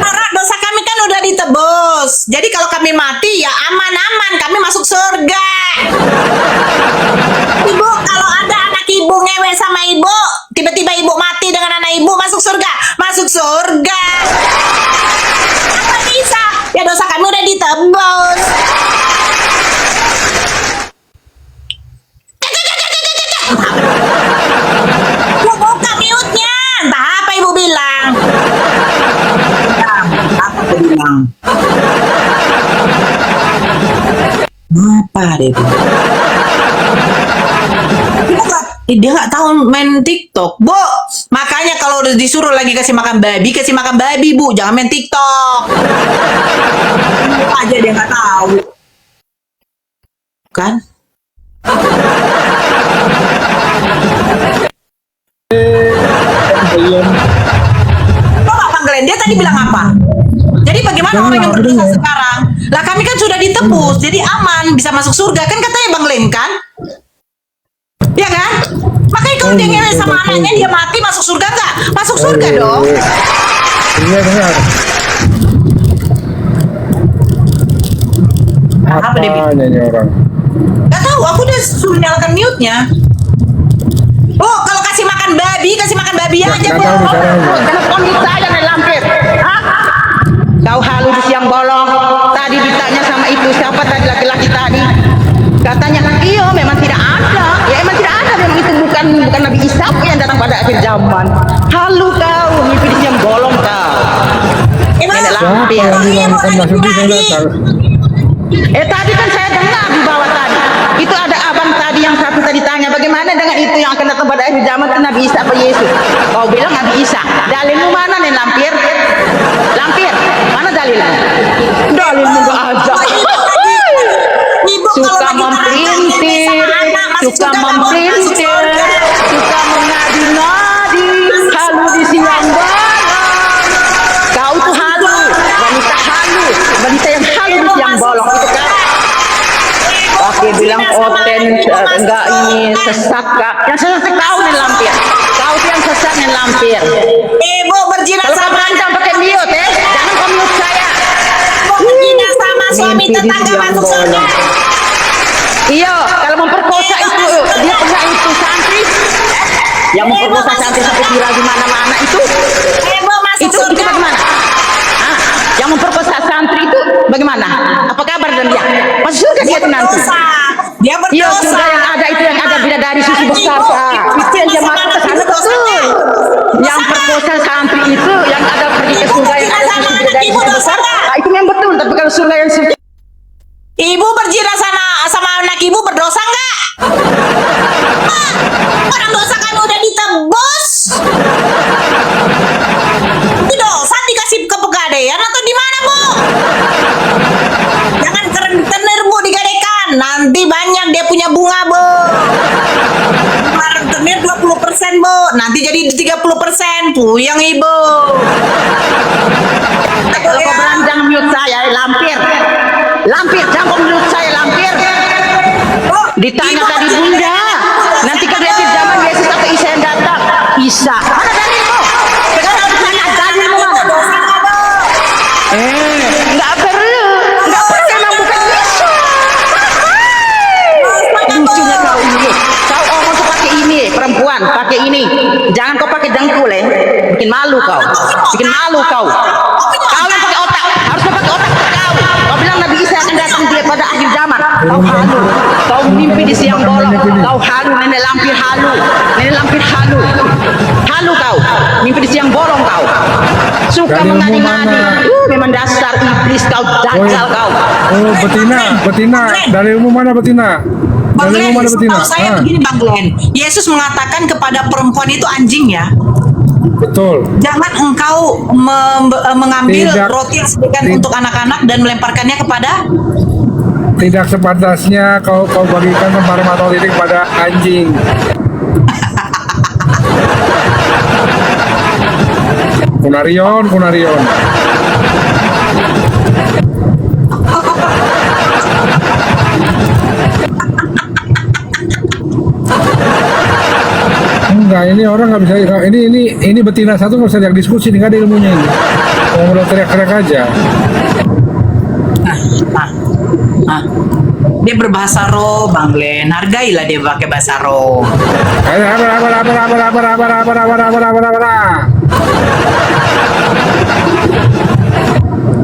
Karena dosa kami kan udah ditebus. Jadi kalau kami mati ya aman-aman, kami masuk surga. Ibu, kalau ada anak ibu ngewe sama ibu, tiba-tiba ibu mati dengan anak ibu, masuk surga. Masuk surga. Apa bisa? Ya dosa kami udah ditebus. Apa deh itu? Dia nggak tahu main TikTok, Bu. Makanya kalau udah disuruh lagi kasih makan babi, Bu. Jangan main TikTok. Aja dia nggak tahu, kan? Bang Glenn, dia tadi bilang apa? Jadi bagaimana orang yang berdosa sekarang? Lah kami kan sudah ditebus, jadi aman, bisa masuk surga. Kan katanya Bang Glenn kan? Ya kan? Makanya kalau dia ngewe sama anaknya, dia mati masuk surga nggak? Masuk surga dong. Iya benar. Apa dia bilang? Apanya ini orang? Gak tahu, aku udah suruh nyalakan mute-nya. Oh, kalau kasih makan babi aja, Nggak Bu. tahu bicaranya. Kenapa kamu ditanya nih lampir? Hah? Kau halu di siang bolong. Tadi ditanya sama itu siapa tadi laki-laki tadi? Katanya iya memang tidak ada. Ya emang tidak ada. Memang itu bukan Nabi Isa yang datang pada akhir zaman. Halu kau, mimpi di siang bolong kau. Nenek lampir. Siapa yang bilang bukan maksudnya saya nggak tahu. Tadi kan saya dengar di bawah tadi. Itu ada abang tadi yang satu tadi tanya bagaimana dengan itu yang akan datang pada akhir zaman itu Nabi Isa apa Yesus? Kau bilang Nabi Isa. Dalilmu mana nih lampir? Lampir, mana dalilmu? Dalilmu gak ada. Suka memprintir, suka memprintir, suka mengadi-ngadi, halu di siang bolong. Kau tuh halu, wanita yang halu di siang bolong itu kan. Pakai bilang oten enggak ini sesat kak. Yang sesat kau nih lampir. Kau tuh yang sesat nih lampir. Ibu berzina Kalau kau sama berantem pakai mute jangan kau mute saya. berzina sama suami Mimpi di tetangga siang masuk surga. bolong. Iya, kalau memperkosa itu dia punya itu santri. Yang memperkosa santri sampai viral di mana-mana itu. Ibu masuk Itu surga. bagaimana? Hah? Yang memperkosa santri itu bagaimana? Apa kabar dan dia? Masuk surga dia tuh nanti. Dia Iya, berdosa. surga yang ada itu yang ada bidadari susu besar. Itu yang dia masuk ke sana betul. Yang perkosa santri itu yang ada pergi ke surga yang ada susu bidadari susu besar. Nah, itu yang betul. Tapi kalau surga yang suci Ibu berzina sama anak ibu berdosa nggak? Orang dosa kami udah ditebus. Itu dosa dikasih ke pegadaian atau di mana, Bu? Jangan rentenir, Bu, digadaikan. Nanti banyak dia punya bunga, Bu. Rentenir 20%, Bu. Nanti jadi 30%. Puyeng, Ibu. kalau kau beranjang mute saya lampir. Lampir, jangan kau mute saya lampir. Ditanya tadi Bunda, nanti kan di akhir zaman Yesus atau Isa yang datang. Isa. Mana dalilmu? Sekarang aku tanya dalilmu mana? Enggak perlu emang bukan Isa. Lucunya kau ini. Kau orang tuh pakai ini, perempuan pakai ini. Jangan kau pakai dengkul bikin malu kau. Bikin malu kau. Kau yang pakai otak, harusnya pakai otak kau. Kau bilang Nabi Isa akan datang dia pada akhir zaman. Kau halu. Kau mimpi di siang bolong. Kau halu, nenek lampir halu. Nenek lampir halu. Halu kau. Mimpi di siang bolong kau. Suka Dalilmu mengadi-ngadi. mana? Memang dasar iblis kau, dajjal kau. Oh, betina. Dalilmu mana betina? Bang Dalilmu Glenn, mana betina? tahu saya begini Bang Glenn. Yesus mengatakan kepada perempuan itu anjing ya. Betul. Jangan engkau mengambil Tidak. roti yang disediakan untuk anak-anak dan melemparkannya kepada Tidak sepantasnya kau bagikan lembar matol titik pada anjing. Kunarion. Enggak, ini orang nggak bisa. Ini betina satu nggak usah diajak diskusi, nggak ada ilmunya ini. Mau teriak-teriak aja. Nah, dia berbahasa roh, Bang Glenn. Hargailah dia pakai bahasa roh.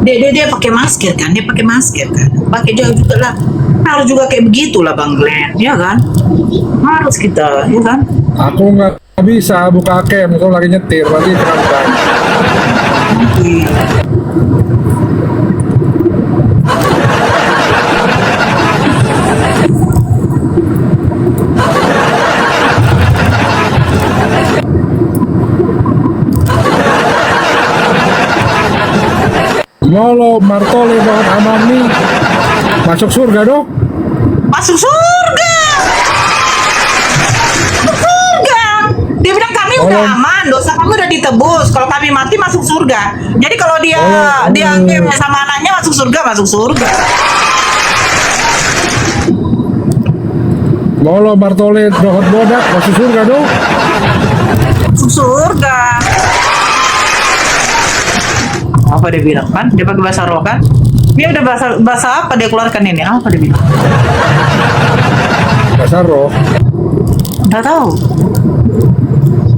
Dia pakai masker kan? Dia pakai masker kan? Pakai juga lah. Harus juga kayak begitulah Bang Glenn, ya kan? Harus kita, ya kan? Aku nggak bisa buka cam kalau lagi nyetir, nanti terangkan. Molo, Martole, Dohot Amani masuk surga dong. Masuk surga. Masuk surga. Dia bilang kami udah aman, dosa kami udah ditebus. Kalau kami mati masuk surga. Jadi kalau dia sama anaknya masuk surga, masuk surga. Molo, Martole, Dohot Bodak masuk surga dong. Masuk surga. Apa dia bilang kan? Dia pakai bahasa roh kan? Dia udah bahasa apa dia keluarkan ini? Apa dia bilang? Bahasa roh. Nggak tahu.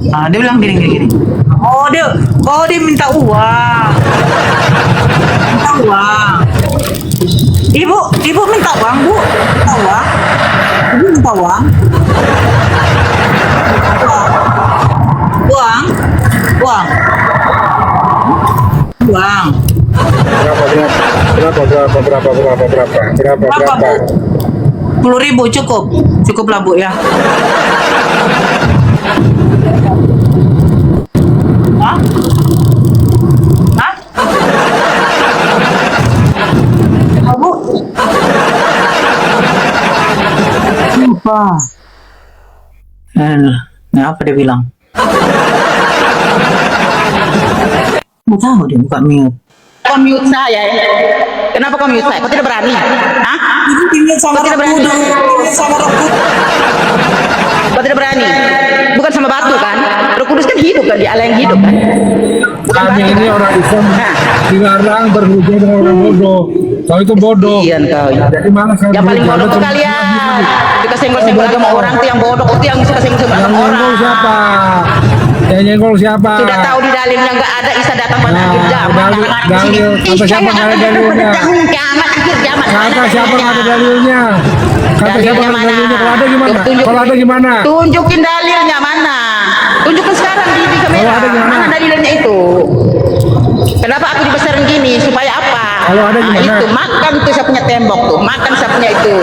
Nah, dia bilang gini. Oh dia minta uang. Minta uang. Ibu minta uang, Bu. Minta uang. Ibu minta uang. Uang. Berapa? 10.000 cukup lah Bu ya. Hah? Bu? Apa? Nah, apa dia bilang? Nggak tahu dia buka mute. Kau mute saya ya? Kenapa kau mute saya? Kau tidak berani? Hah? Ini sama Kau tidak berani? Kau tidak berani? Bukan sama batu kan? Roh Kudus kan hidup kan? Dia Allah yang hidup kan? Bukan Kami batu, ini kan? orang Islam Nah. dilarang berhujung dengan orang bodoh. Kau itu bodoh. Iya kau. Jadi mana saya Yang paling berhujung? bodoh tuh kalian. Suka senggol-senggol agama orang tuh yang bodoh. Itu yang suka senggol-senggol Yang agama orang. nyenggol siapa? Yang nyenggol siapa? Sudah tahu di dalilnya nggak ada Isa datang pada Nah, akhir zaman. dalil kata siapa nggak ada dalilnya? Kiamat akhir zaman. Kata siapa nggak ada dalilnya? Kata siapa nggak ada dalilnya? Kalau ada gimana? Kalau ada gimana? Tunjukin dalilnya mana? Tunjukin sekarang di kamera. Kalau ada gimana? Mana dalilnya itu? Kenapa aku dibesarin gini? Supaya apa? Kalau ada gimana? Itu makan tuh saya punya tembok tuh, makan saya punya itu,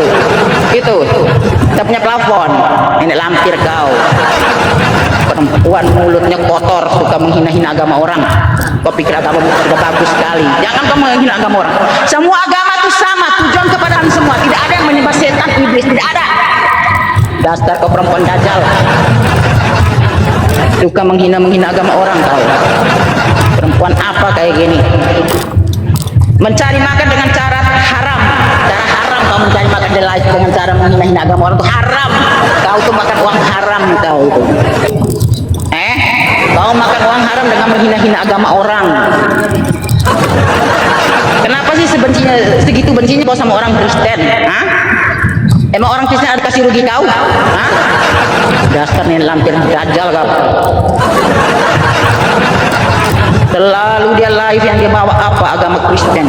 saya punya plafon. Ini lampir kau. Perempuan mulutnya kotor, suka menghina-hina agama orang. Kau pikir agama sudah bagus sekali? Jangan kau menghina agama orang. Semua agama itu sama, tujuan kepada semua. Tidak ada yang menyembah setan, iblis, tidak ada. Dasar kau perempuan dajjal. Suka menghina agama orang kau. Perempuan apa kayak gini? Mencari makan dengan cara haram. Cara haram kau mencari makan di live dengan cara menghina agama orang itu haram. Kau tuh makan uang haram kau itu. Kau makan uang haram dengan menghina-hina agama orang. Kenapa sih segitu bencinya kau sama orang Kristen? Hah? Emang orang Kristen ada kasih rugi kau? Hah? Dasar nih lampir dajjal kau. Selalu dia live yang dia bawa apa? Agama Kristen.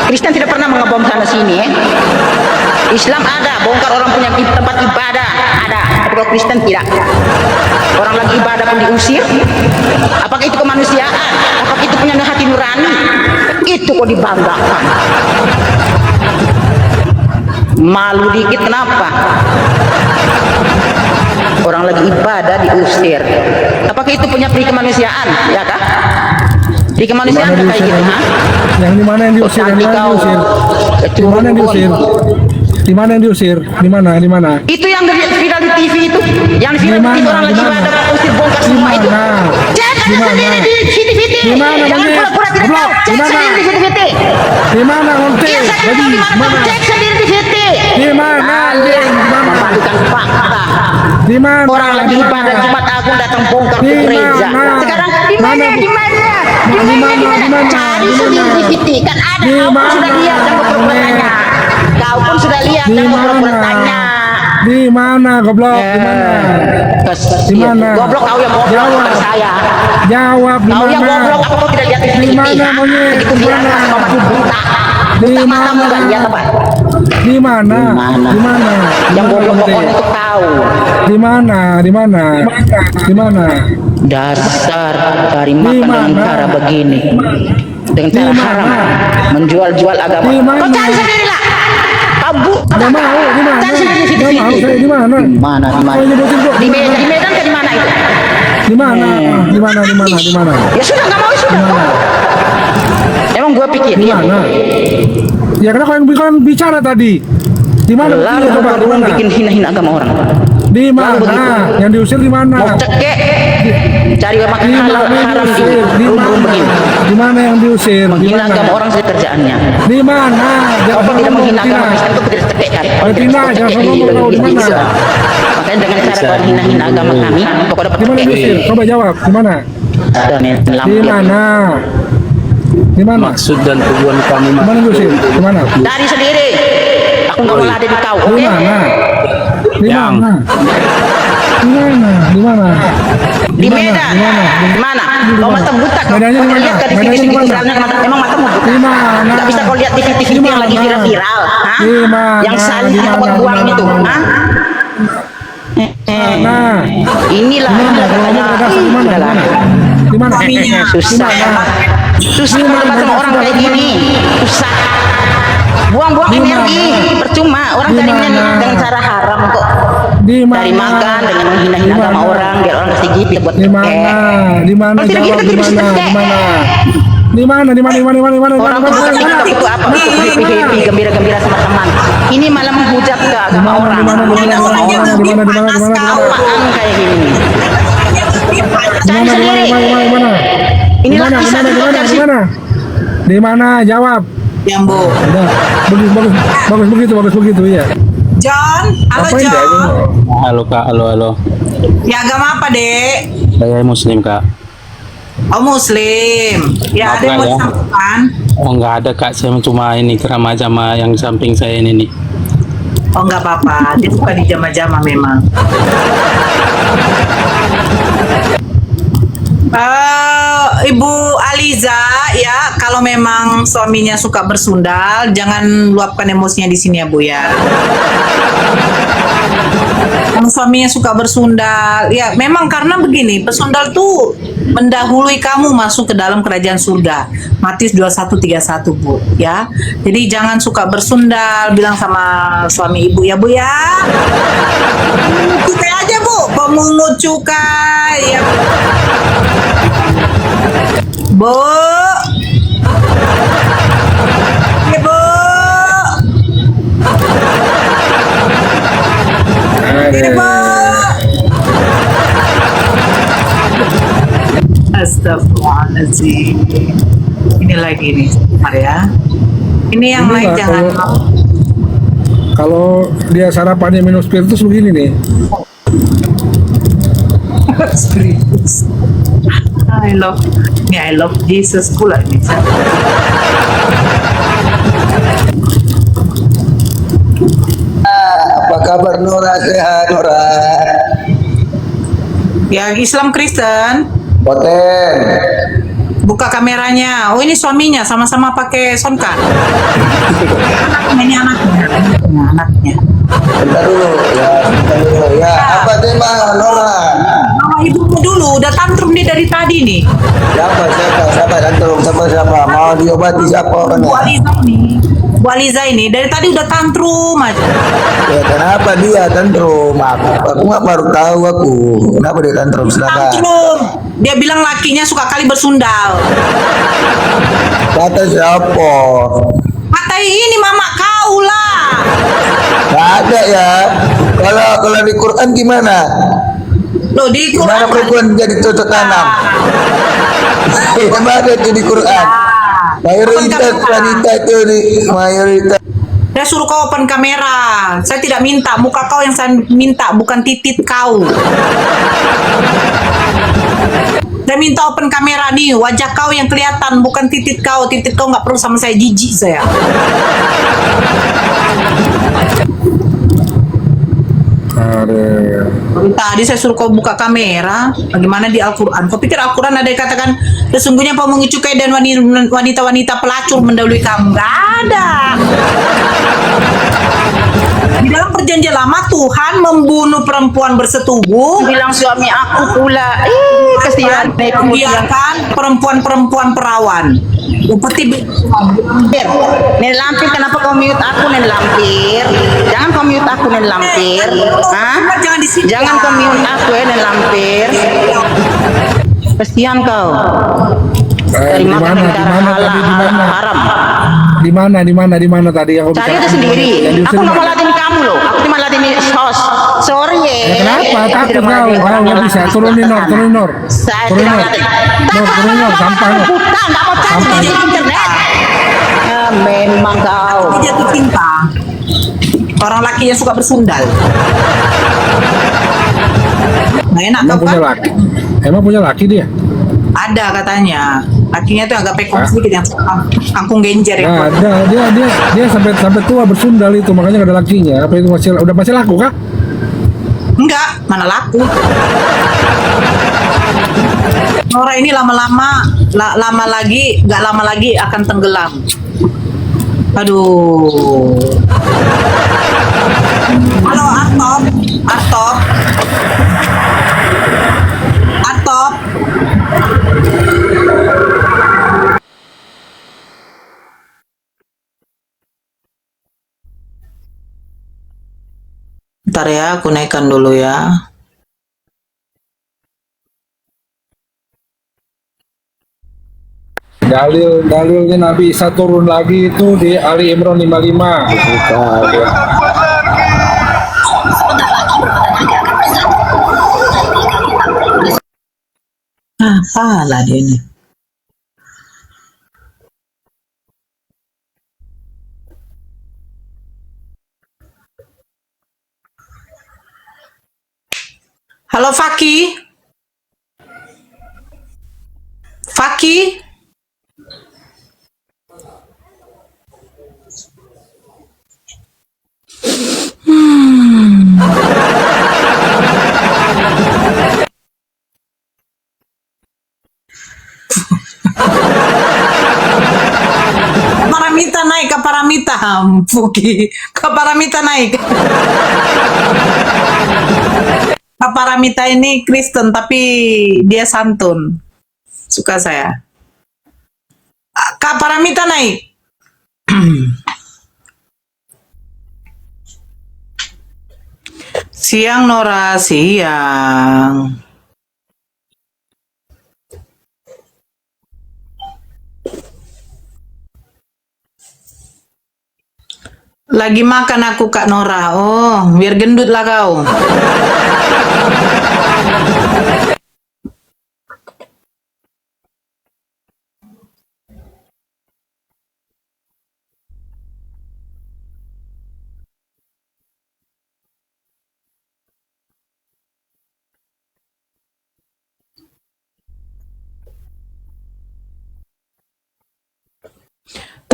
Kristen tidak pernah mengebom sana sini. Islam ada, bongkar orang punya tempat ibadah ada. Tapi kalau Kristen tidak. Orang lagi ibadah pun diusir. Apakah itu kemanusiaan? Apakah itu punya hati nurani? Itu kok dibanggakan. Malu dikit kenapa? Orang lagi ibadah diusir. Apakah itu punya pri kemanusiaan? Ya kah? Di kemanusiaan kayak gitu, ha? Yang di mana yang diusir? Yang di mana yang diusir? Di mana yang diusir? Di mana yang diusir? Di mana? Itu yang viral di TV itu, yang viral di TV orang lagi ibadah usir bongkar semua itu. Cek aja sendiri di TV. Jangan pura-pura tidak tahu. Cek sendiri di TV. Di mana nanti? Iya, saya tahu di mana. Cek sendiri di TV. Di mana? Memalukan fakta. Di mana? Orang lagi ibadah Jumat Agung datang bongkar ke gereja. Sekarang di mana? Cari sendiri di TV. Kan ada. Kau pun sudah lihat dan pura-pura tanya. Kau pun sudah lihat dan pura-pura tanya. Di mana goblok? Di mana? Di mana? Goblok kau yang goblok bukan saya. Jawab di Kau mana? yang goblok apa kau tidak lihat di TV? Di mana monyet? Begitu Di bilang mana? kau masih buta. Di Buta mata mana? enggak lihat apa? Di mana? Di mana? Yang goblok pokoknya itu kau. Di mana? Di mana? Di mana? Dasar cari makan dengan mana? cara begini, dengan cara Di mana? haram, menjual-jual agama. Di mana? Kau cari sendiri lah. Kau buta. Nggak mau, di mana? Cari sendiri di Nggak mau, saya di mana? Di mana? Kau nyebutin kok. Di Medan ke di mana itu? Di mana? Di mana? Di mana? Di mana? Ya sudah nggak mau sudah. Emang gua pikir Di dia mana? Ya karena kau yang bicara tadi. Di mana? lalu Coba di orang mana? bikin hina-hina agama orang. Di mana? begitu. Yang diusir di mana? Mau cekek, cari makan Di halal mana yang haram di diusir? Di rumah mana? begini. Di mana yang diusir? Di Menghina mana? agama orang saja kerjaannya. Di mana? Kau Jangan tidak menghina ngomong, agama Tina. Kristen, kau tidak cekek kan? Kau Tina, tidak jangan cekek ngomong kau di mana? bisa. Makanya dengan cara kau menghina-hina agama kami, kau dapat Di mana cekek. diusir? Coba jawab. Di mana? Dan yang Di lampir. mana? Di mana? Maksud dan tujuan kamu Di mana diusir? Di mana? Dari sendiri. Aku nggak mau ada di kau, Di oke? mana? Di Yang. mana? Di mana? Di mana? Di Medan. Di mana? Kau mata buta kau. Medannya Kau di mana? lihat kan di Medannya video di mana? viralnya emang matamu buta. Di mana? Nggak bisa kau lihat di TV Di yang lagi mana? viral-viral. Hah? Di mana? Yang salih Di di tempat mana? buang Di itu. mana? Hah? Nah, Inilah di mana? Kalau katanya. ngomong dasar di mana? Di Udahlah. mana? Di mana? Susah. Di mana? Susah Di mana? berdebat sama orang kayak gini. Susah. Buang-buang Di mana? energi. Percuma. Orang Di carinya mana? dengan cara haram kok. Di mana? Cari makan dengan menghina-hina Di agama mana? orang. Biar orang kasih gift buat Di cekek. mana? Di mana? Kalau tidak Jawab gitu, di bisa mana? cekek. Di mana? Di mana? Di mana? Di mana? Di mana? Di mana? Orang Di tuh mana? bukan Di mana? itu apa? Itu happy-happy, gembira-gembira sama teman. Ini malah menghujat ke agama orang. Di mana? Di mana? Di Menghina mana? agama Di orang. mana? Di mana? Di mana? Di mana? Di mana? Apaan kayak gini? Di Cari mana? Di sendiri. mana? Di mana? Di mana? Di Inilah mana? Di kisah mana? Di hidup mana? versi Di mana? Di mana? Jawab. Yang Bu. Udah. Bagus begitu ya. John, halo Apain dia? John. Halo kak, halo. Ya agama apa, Dek? Saya muslim kak. Oh Muslim. Ya ada yang mau Apa ya? disampaikan? Oh nggak ada kak, saya cuma ini keramah sama yang samping saya ini nih. Oh nggak apa-apa, dia suka dijama-jama memang. Ibu Aliza, ya kalau memang suaminya suka bersundal, jangan luapkan emosinya di sini ya Bu ya. Kalau suaminya suka bersundal, ya memang karena begini, bersundal tuh mendahului kamu masuk ke dalam kerajaan surga. Matius 21:31 Bu, ya. Jadi jangan suka bersundal, bilang sama suami ibu ya Bu ya. Cukai aja Bu, pemungut cukai ya. Bu. Ya Bu. Ya Bu. Astagfirullahaladzim. Ini lagi nih, Mar ya. Ini yang Ini lain lah, jangan. Kalau dia sarapannya minum spiritus begini nih. Spiritus. I love Jesus pula nih. Apa kabar Nora, sehat Nora? Yang Islam Kristen, Poten. buka kameranya. Oh ini suaminya, sama-sama pakai soundcard. Ini anaknya. Bentar dulu ya, bentar dulu ya. Apa tema Nora? Nama ibumu dulu, udah tantrum dia dari tadi nih. Siapa tantrum? Siapa? Mau diobati siapa Bu orangnya? Aliza ini. Bu Aliza ini dari tadi udah tantrum aja. Ya kenapa dia tantrum? Aku nggak baru tahu aku. Kenapa dia tantrum? Silakan. Tantrum. Dia bilang lakinya suka kali bersundal. Kata siapa? Matai ini mama kau lah. Gak ada ya. Kalau di Quran gimana? Loh di Gimana Quran. perempuan jadi cocok tanam? Gimana itu di Quran? Mayoritas wanita itu di mayoritas. Saya suruh kau open kamera. Saya tidak minta, muka kau yang saya minta, bukan titik kau. Saya minta open kamera nih, wajah kau yang kelihatan, bukan titik kau. Titik kau nggak perlu sama saya, jijik saya. Tadi saya suruh kau buka kamera. Bagaimana di Al-Quran? Kau pikir Al-Quran ada yang katakan sesungguhnya pemungut cukai dan wanita-wanita pelacur mendahului kamu? Gak ada. Di dalam perjanjian lama Tuhan membunuh perempuan bersetubuh. Bilang suami aku pula, kesian nih kemudian. Membiarkan perempuan-perempuan perawan. Seperti Lampir. Nen lampir, kenapa kau mute aku Nen lampir? Jangan kau mute aku Nen lampir. Hah? Jangan di sini. Jangan kau mute aku ya Nen lampir. Kesian kau. Dari di makan mana? perkara haram. Di mana tadi yang kau Cari bicarakan? itu sendiri. Yang Aku diusir nggak mau mana? latih kamu loh. Aku cuma latih host. Sorry ya. Ya, kenapa? Aku Takut tidak mau kau. latih orang Nggak yang bisa. lakukan Turunin Nor, kesalahan. turunin Nor. Saya Turunin tidak Nor. latih. Nor, turunin Nor. Sampah Nor. Bukan, nggak mau cari Sampah. di internet. Ya, memang kau. Dia jatuh cinta. Orang lakinya suka bersundal. Nggak enak Emang apa? punya laki? Emang punya laki dia? Ada katanya. Lakinya tuh agak pekong sedikit yang kangkung genjer ya. Nah, ada dia sampai tua bersundal itu, makanya nggak ada lakinya. Apa itu masih laku kah? Enggak, mana laku. Nora ini lama lagi akan tenggelam. Aduh. Halo Atop. Ntar ya, aku naikkan dulu ya. Dalilnya Nabi Isa turun lagi itu di Ali Imran 55. Apalah dia ini. Halo Faki. Paramita naik ke Paramita. Fuki. Ke Paramita naik. Kak Paramita ini Kristen tapi dia santun. Suka saya. Kak Paramita naik. Siang Nora, siang. Lagi makan aku Kak Nora. Oh, biar gendut lah kau.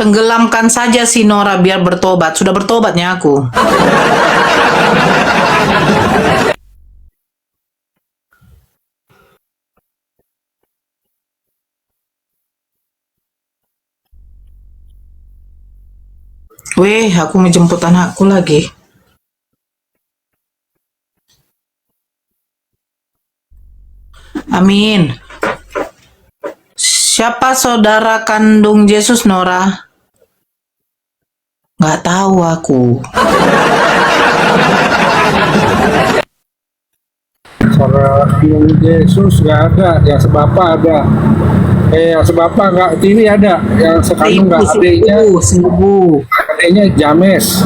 Tenggelamkan saja si Nora biar bertobat. Sudah bertobatnya aku. Weh, aku menjemput anakku lagi. Amin. Siapa saudara kandung Yesus, Nora? Nggak tahu aku. Saudara Yesus nggak ada, yang sebapa ada. Yang sebapa nggak tiri ada, yang sekandung nggak Seribu. adiknya James.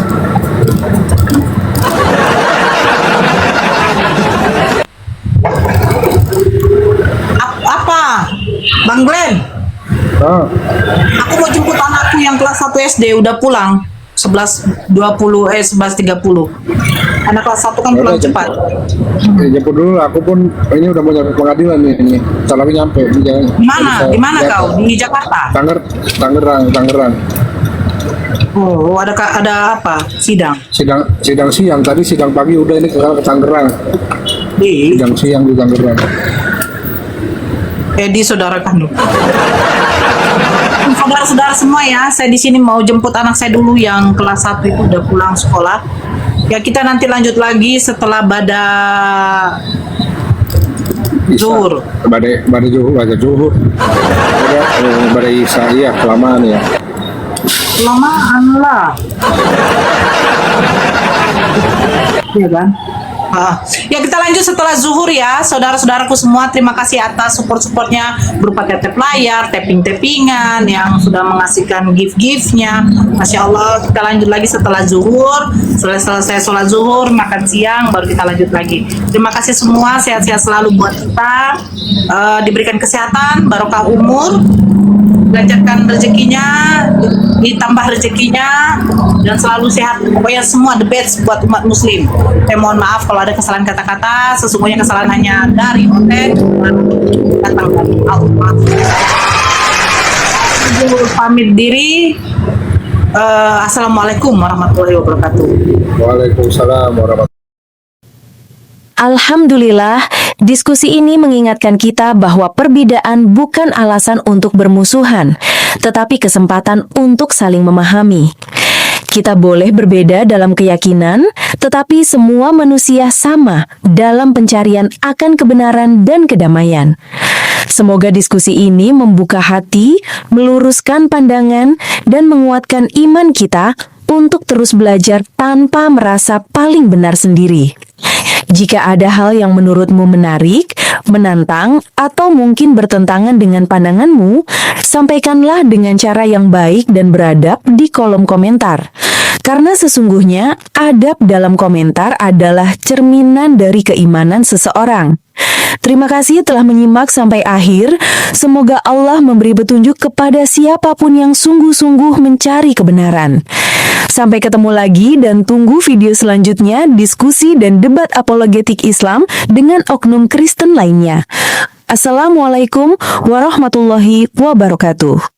Apa? Bang Glenn? Oh. Aku mau jemput anakku yang kelas 1 SD udah pulang 11.30 anak kelas 1 kan pulang cepat. Jemput dulu lah, aku pun ini udah mau nyampe pengadilan nih ini. Ntar lagi nyampe di jalan. Di mana kau? Di Jakarta? Tangerang. Oh, ada apa? Sidang Siang tadi, sidang pagi udah ini ke Tangerang. Sidang siang di Tangerang. Di saudara kandung. Saudara-saudara semua ya, saya di sini mau jemput anak saya dulu yang kelas 1 itu udah pulang sekolah. Ya kita nanti lanjut lagi setelah zuhur. Badai zuhur. Badai Isa, iya kelamaan ya. Kelamaan lah. Iya kan? Ya kita lanjut setelah zuhur ya, saudara-saudaraku semua. Terima kasih atas support-supportnya berupa tap layar, tapping-tappingan yang sudah mengasihkan gift-giftnya. Masya Allah, kita lanjut lagi setelah zuhur. Selesai sholat zuhur, makan siang, baru kita lanjut lagi. Terima kasih semua, sehat-sehat selalu buat kita. Diberikan kesehatan, barokah umur, dilancarkan rezekinya, ditambah rezekinya, dan selalu sehat. Pokoknya semua the best buat umat muslim. Saya mohon maaf kalau ada kesalahan kata-kata. Sesungguhnya kesalahan hanya dari Oten, datang dari Allah. Pamit diri. Assalamualaikum warahmatullahi wabarakatuh. Waalaikumsalam warahmatullahi. Alhamdulillah, diskusi ini mengingatkan kita bahwa perbedaan bukan alasan untuk bermusuhan, tetapi kesempatan untuk saling memahami. Kita boleh berbeda dalam keyakinan, tetapi semua manusia sama dalam pencarian akan kebenaran dan kedamaian. Semoga diskusi ini membuka hati, meluruskan pandangan, dan menguatkan iman kita untuk terus belajar tanpa merasa paling benar sendiri. Jika ada hal yang menurutmu menarik, menantang, atau mungkin bertentangan dengan pandanganmu, sampaikanlah dengan cara yang baik dan beradab di kolom komentar. Karena sesungguhnya, adab dalam komentar adalah cerminan dari keimanan seseorang. Terima kasih telah menyimak sampai akhir. Semoga Allah memberi petunjuk kepada siapapun yang sungguh-sungguh mencari kebenaran. Sampai ketemu lagi dan tunggu video selanjutnya diskusi dan debat apologetik Islam dengan oknum Kristen lainnya. Assalamualaikum warahmatullahi wabarakatuh.